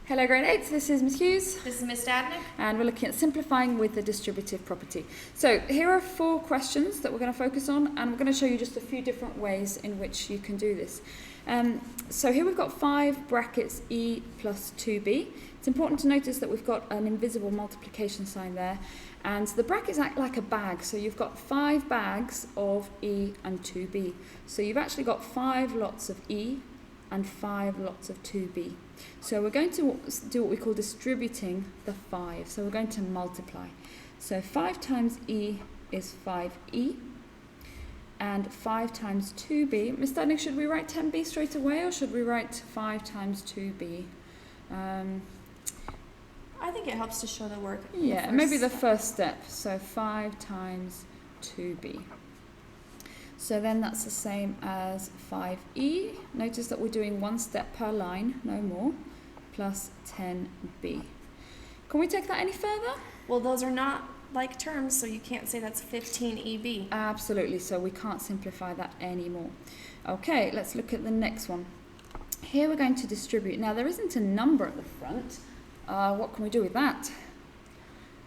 Hello grade 8, this is Ms Hughes. This is Ms Stadnick. And we're looking at simplifying with the distributive property. So here are 4 questions that we're going to focus on, and we're going to show you just a few different ways in which you can do this. So here we've got 5 brackets e plus 2b. It's important to notice that we've got an invisible multiplication sign there, and the brackets act like a bag. So you've got 5 bags of e and 2b. So you've actually got 5 lots of e and 5 lots of 2b. So we're going to do what we call distributing the 5. So we're going to multiply. So 5 times e is 5e, and 5 times 2b. Ms. Stadnick, should we write 10b straight away, or should we write 5 times 2b? I think it helps to show the work. Yeah, maybe the first step. So 5 times 2b. So then that's the same as 5e. Notice that we're doing 1 step per line, no more, plus 10b. Can we take that any further? Well, those are not like terms, so you can't say that's 15EB. Absolutely, so we can't simplify that anymore. Okay, let's look at the next one. Here we're going to distribute. Now there isn't a number at the front. What can we do with that?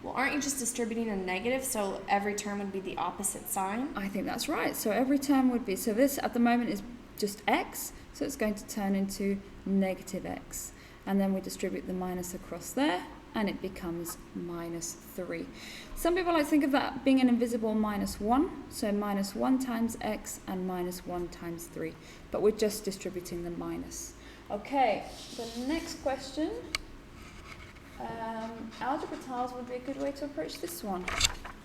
Well, aren't you just distributing a negative, so every term would be the opposite sign? I think that's right. So every term would be, so this at the moment is just x, so it's going to turn into negative x. And then we distribute the minus across there, and it becomes minus 3. Some people like to think of that being an invisible minus 1, so minus 1 times x and minus 1 times 3. But we're just distributing the minus. Okay, the next question. Algebra tiles would be a good way to approach this one.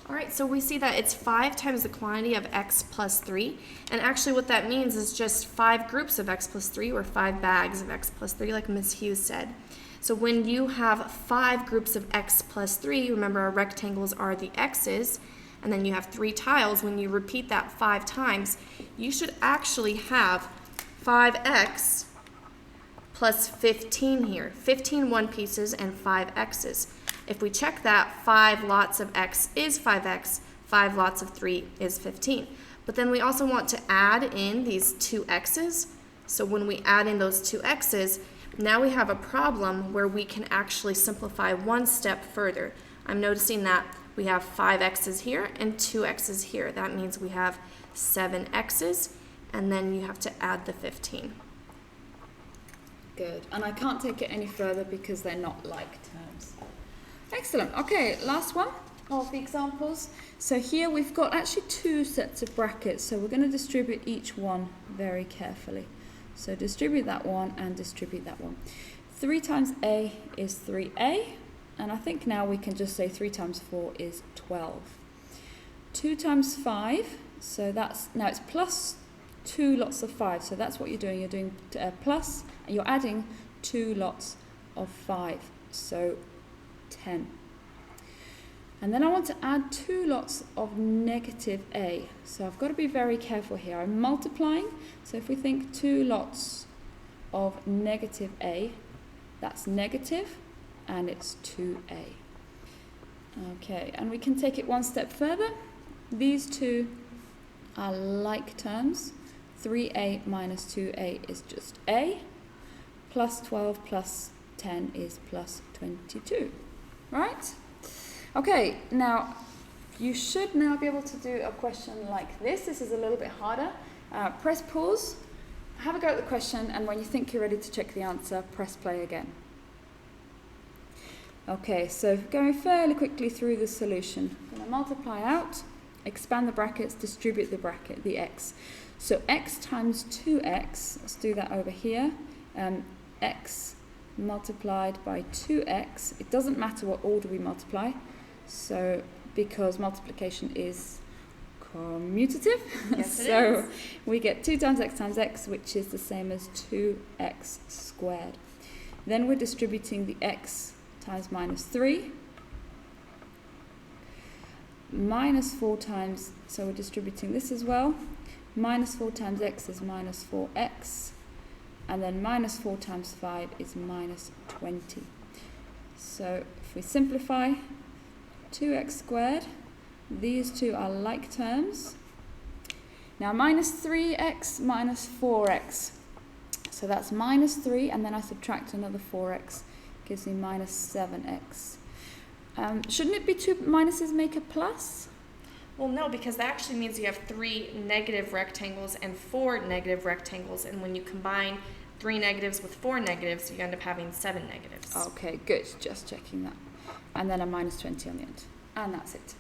All right, so we see that it's 5 times the quantity of x plus 3. And actually what that means is just 5 groups of x plus 3, or 5 bags of x plus 3, like Ms. Hughes said. So when you have 5 groups of x plus 3, remember our rectangles are the x's, and then you have 3 tiles. When you repeat that 5 times, you should actually have 5x plus 15 here. 15 one pieces and 5 x's. If we check that, 5 lots of x is 5x, 5 lots of 3 is 15. But then we also want to add in these 2 x's. So when we add in those 2 x's, now we have a problem where we can actually simplify 1 step further. I'm noticing that we have 5 x's here and 2 x's here. That means we have 7 x's, and then you have to add the 15. Good. And I can't take it any further because they're not like terms. Excellent. Okay, last one of the examples. So here we've got actually 2 sets of brackets, so we're going to distribute each one very carefully. So distribute that one and distribute that one. 3 times a is 3a, and I think now we can just say 3 times 4 is 12. 2 times 5, so that's, now it's plus 2 lots of 5, so that's what you're doing. You're doing plus, and you're adding 2 lots of 5, so 10. And then I want to add 2 lots of negative a. So I've got to be very careful here. I'm multiplying. So if we think 2 lots of negative a, that's negative, and it's 2a. Okay, and we can take it 1 step further. These 2 are like terms. 3a minus 2a is just a. Plus 12 plus 10 is plus 22. Right? Okay, now you should now be able to do a question like this. This is a little bit harder. Press pause, have a go at the question, and when you think you're ready to check the answer, press play again. Okay, so going fairly quickly through the solution. I'm going to multiply out, expand the brackets, distribute the bracket, the x. So x times 2x, let's do that over here. X multiplied by 2x. It doesn't matter what order we multiply, so because multiplication is commutative. Yes, so it is. we get 2 times x, which is the same as 2x squared. Then we're distributing the x times minus 3. Minus 4 times, so we're distributing this as well. Minus 4 times x is minus 4x. And then minus 4 times 5 is minus 20. So if we simplify, 2x squared, these 2 are like terms. Now minus 3x minus 4x. So that's minus 3, and then I subtract another 4x, gives me minus 7x. Shouldn't it be 2 minuses make a plus? Well, no, because that actually means you have 3 negative rectangles and 4 negative rectangles, and when you combine 3 negatives with 4 negatives, you end up having 7 negatives. Okay, good. Just checking that. And then a minus 20 on the end. And that's it.